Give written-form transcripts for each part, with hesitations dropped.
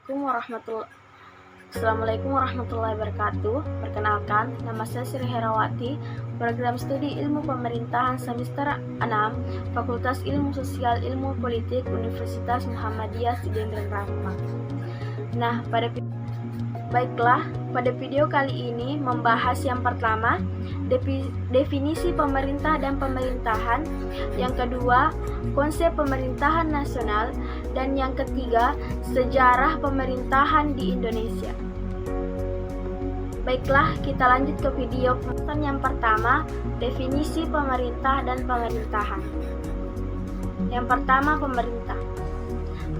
Assalamualaikum warahmatullahi wabarakatuh. Perkenalkan, nama saya Sri Herawati, program studi Ilmu Pemerintahan semester 6, Fakultas Ilmu Sosial Ilmu Politik Universitas Muhammadiyah Sidengreng Rangkuman. Pada video kali ini membahas yang pertama, definisi pemerintah dan pemerintahan, yang kedua, konsep pemerintahan nasional, dan yang ketiga, sejarah pemerintahan di Indonesia. Baiklah, kita lanjut ke video pembahasan yang pertama, definisi pemerintah dan pemerintahan. Yang pertama, pemerintah.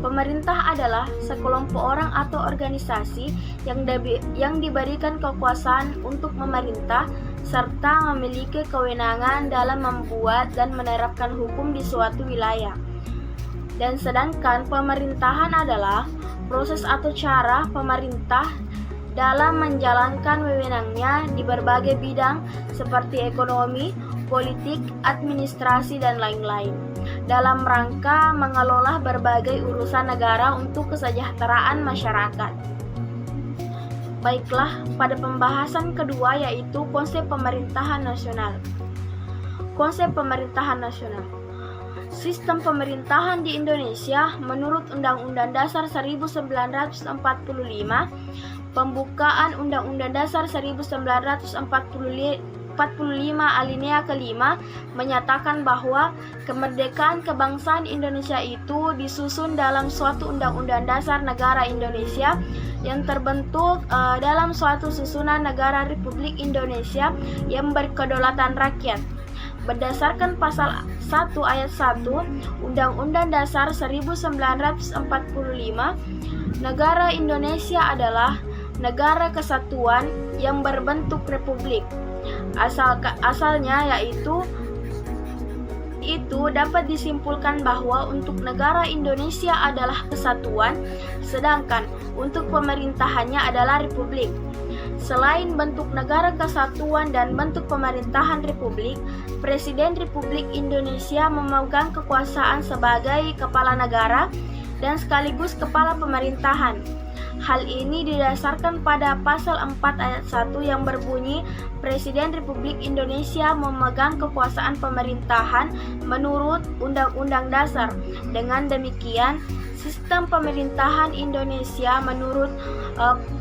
Pemerintah adalah sekelompok orang atau organisasi yang diberikan kekuasaan untuk memerintah serta memiliki kewenangan dalam membuat dan menerapkan hukum di suatu wilayah. Dan sedangkan pemerintahan adalah proses atau cara pemerintah dalam menjalankan wewenangnya di berbagai bidang seperti ekonomi, politik, administrasi, dan lain-lain, dalam rangka mengelola berbagai urusan negara untuk kesejahteraan masyarakat. Baiklah, pada pembahasan kedua yaitu konsep pemerintahan nasional. Konsep pemerintahan nasional. Sistem pemerintahan di Indonesia menurut Undang-Undang Dasar 1945, pembukaan Undang-Undang Dasar 1945 alinea kelima menyatakan bahwa kemerdekaan kebangsaan Indonesia itu disusun dalam suatu Undang-Undang Dasar Negara Indonesia yang terbentuk dalam suatu susunan negara Republik Indonesia yang berkedaulatan rakyat. Berdasarkan pasal 1 ayat 1 Undang-Undang Dasar 1945, negara Indonesia adalah negara kesatuan yang berbentuk republik. Asalnya yaitu dapat disimpulkan bahwa untuk negara Indonesia adalah kesatuan, sedangkan untuk pemerintahannya adalah republik. Selain bentuk negara kesatuan dan bentuk pemerintahan republik, Presiden Republik Indonesia memegang kekuasaan sebagai kepala negara dan sekaligus kepala pemerintahan. Hal ini didasarkan pada pasal 4 ayat 1 yang berbunyi Presiden Republik Indonesia memegang kekuasaan pemerintahan menurut Undang-Undang Dasar. Dengan demikian, sistem pemerintahan Indonesia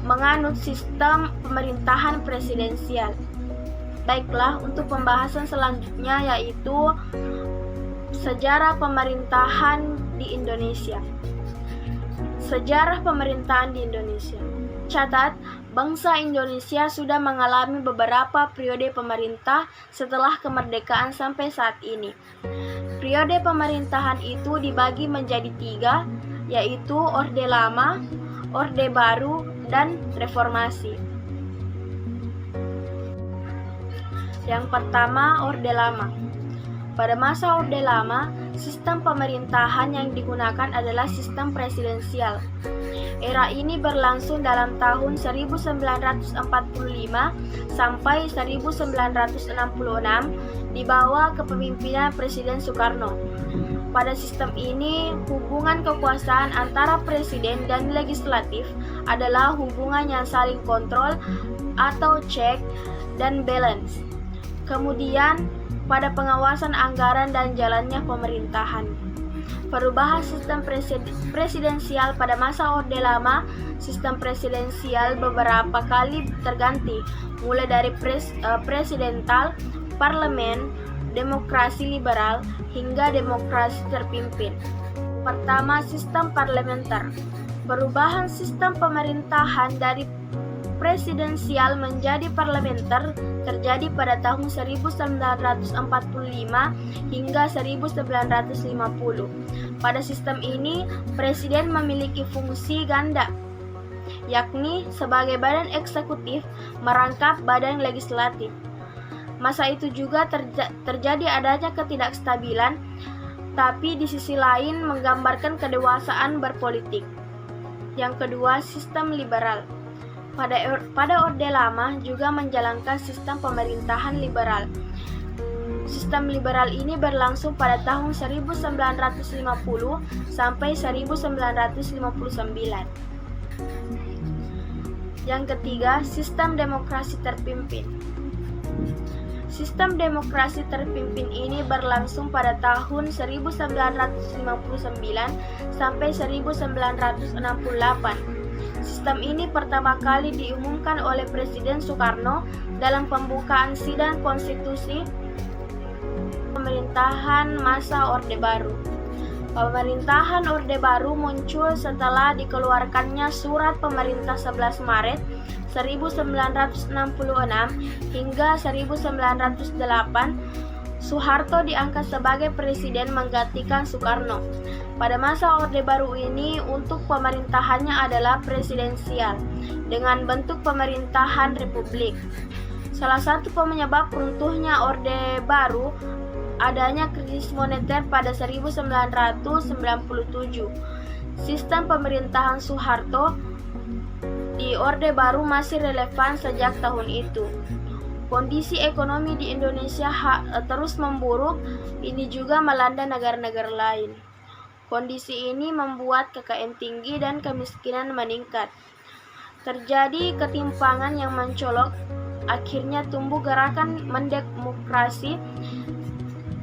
menganut sistem pemerintahan presidensial. Baiklah, untuk pembahasan selanjutnya yaitu sejarah pemerintahan di Indonesia. Sejarah pemerintahan di Indonesia. Catat, bangsa Indonesia sudah mengalami beberapa periode pemerintah setelah kemerdekaan sampai saat ini. Periode pemerintahan itu dibagi menjadi 3, yaitu Orde Lama, Orde Baru, dan Reformasi. Yang pertama, Orde Lama. Pada masa Orde Lama, sistem pemerintahan yang digunakan adalah sistem presidensial. Era ini berlangsung dalam tahun 1945 sampai 1966 di bawah kepemimpinan Presiden Soekarno. Pada sistem ini, hubungan kekuasaan antara presiden dan legislatif adalah hubungan yang saling kontrol atau check dan balance. Kemudian, pada pengawasan anggaran dan jalannya pemerintahan. Perubahan sistem presidensial pada masa Orde Lama, sistem presidensial beberapa kali terganti, mulai dari presidental, parlemen, demokrasi liberal, hingga demokrasi terpimpin. Pertama, sistem parlementer. Perubahan sistem pemerintahan dari presidensial menjadi parlementer terjadi pada tahun 1945 hingga 1950. Pada sistem ini, presiden memiliki fungsi ganda, yakni sebagai badan eksekutif merangkap badan legislatif. Masa itu juga terjadi adanya ketidakstabilan, tapi di sisi lain menggambarkan kedewasaan berpolitik. Yang kedua, sistem liberal. Pada Orde Lama juga menjalankan sistem pemerintahan liberal. Sistem liberal ini berlangsung pada tahun 1950 sampai 1959. Yang ketiga, sistem demokrasi terpimpin. Sistem demokrasi terpimpin ini berlangsung pada tahun 1959 sampai 1968. Sistem ini pertama kali diumumkan oleh Presiden Soekarno dalam pembukaan sidang konstitusi pemerintahan masa Orde Baru. Pemerintahan Orde Baru muncul setelah dikeluarkannya Surat Pemerintah 11 Maret 1966 hingga 1908. Soeharto diangkat sebagai presiden menggantikan Soekarno. Pada masa Orde Baru ini untuk pemerintahannya adalah presidensial dengan bentuk pemerintahan republik. Salah satu penyebab runtuhnya Orde Baru adanya krisis moneter pada 1997. Sistem pemerintahan Soeharto di Orde Baru masih relevan sejak tahun itu. Kondisi ekonomi di Indonesia terus memburuk, ini juga melanda negara-negara lain. Kondisi ini membuat KKN tinggi dan kemiskinan meningkat. Terjadi ketimpangan yang mencolok, akhirnya tumbuh gerakan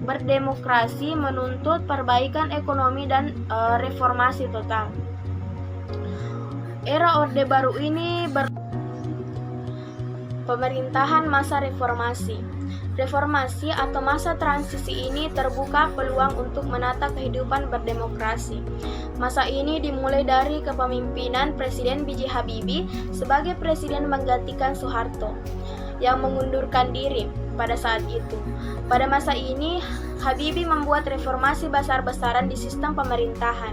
berdemokrasi menuntut perbaikan ekonomi dan reformasi total. Era Orde Baru ini pemerintahan masa reformasi. Reformasi atau masa transisi ini terbuka peluang untuk menata kehidupan berdemokrasi. Masa ini dimulai dari kepemimpinan Presiden B.J. Habibie sebagai presiden menggantikan Soeharto yang mengundurkan diri pada saat itu. Pada masa ini, Habibie membuat reformasi besar-besaran di sistem pemerintahan.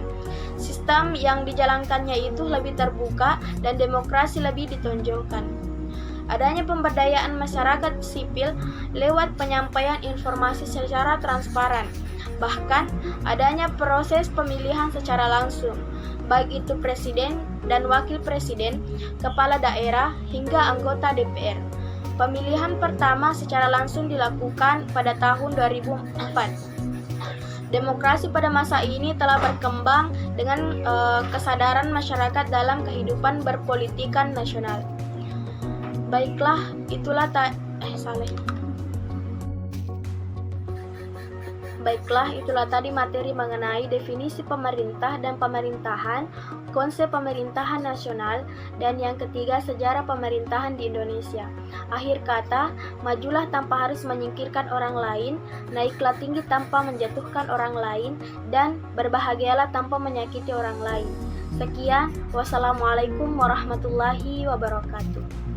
Sistem yang dijalankannya itu lebih terbuka dan demokrasi lebih ditonjolkan. Adanya pemberdayaan masyarakat sipil lewat penyampaian informasi secara transparan. Bahkan adanya proses pemilihan secara langsung, baik itu presiden dan wakil presiden, kepala daerah, hingga anggota DPR. Pemilihan pertama secara langsung dilakukan pada tahun 2004. Demokrasi pada masa ini telah berkembang dengan kesadaran masyarakat dalam kehidupan berpolitikan nasional. Baiklah, itulah tadi materi mengenai definisi pemerintah dan pemerintahan, konsep pemerintahan nasional, dan yang ketiga sejarah pemerintahan di Indonesia. Akhir kata, majulah tanpa harus menyingkirkan orang lain, naiklah tinggi tanpa menjatuhkan orang lain, dan berbahagialah tanpa menyakiti orang lain. Sekian, wassalamualaikum warahmatullahi wabarakatuh.